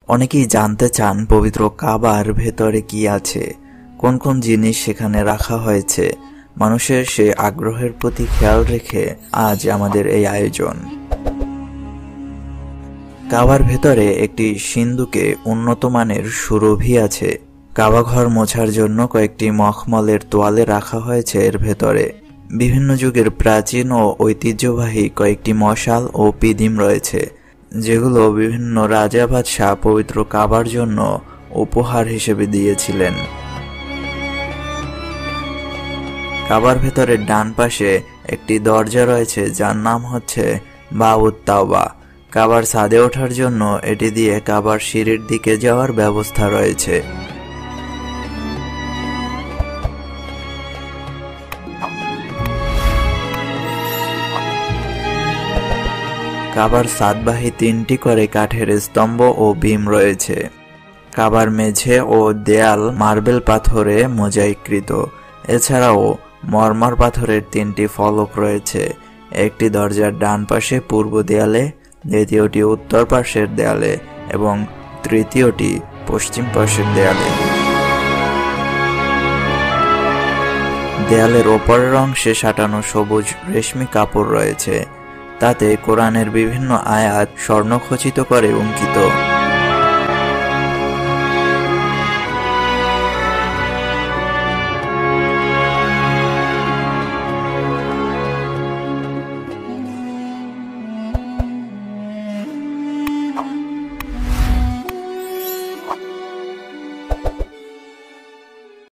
অনেকেই জানতে চান পবিত্র কাবার ভেতরে কি আছে, কোন কোন জিনিস সেখানে রাখা হয়েছে। মানুষের সে আগ্রহের প্রতি খেয়াল রেখে আজ আমাদের এই আয়োজন। কাবার ভেতরে একটি সিন্ধুকে উন্নত মানের সুরভি আছে। কাবা ঘর মোছার জন্য কয়েকটি মখমলের তোয়ালে রাখা হয়েছে এর ভেতরে। বিভিন্ন যুগের প্রাচীন ও ঐতিহ্যবাহী কয়েকটি মশাল ও পিদিম রয়েছে, যেগুলো বিভিন্ন রাজা বাদশাহ পবিত্র কাবার জন্য উপহার হিসেবে দিয়েছিলেন। কাবার ভেতরের ডান পাশে একটি দরজা রয়েছে, যার নাম হচ্ছে বাবুত তাওবা। কাবার ছাদে ওঠার জন্য এটি দিয়ে কাবার সিঁড়ির দিকে যাওয়ার ব্যবস্থা রয়েছে। কাবার ছাদবাহী 3টি করে কাঠের স্তম্ভ ও বিম রয়েছে। কাবার মেঝে ও দেয়াল মার্বেল পাথরে মোজাইকৃত। এছাড়াও মরমর পাথরের 3টি ফলক রয়েছে, একটি দরজার ডান পাশে পূর্ব দেয়ালে, দ্বিতীয়টি উত্তর পাশের দেয়ালে এবং তৃতীয়টি পশ্চিম পাশের দেয়ালে। দেয়ালের ওপরের অংশে সাঁটানো সবুজ রেশমি কাপড় রয়েছে, তাতে কোরআনের বিভিন্ন আয়াত স্বর্ণখচিত করে অঙ্কিত।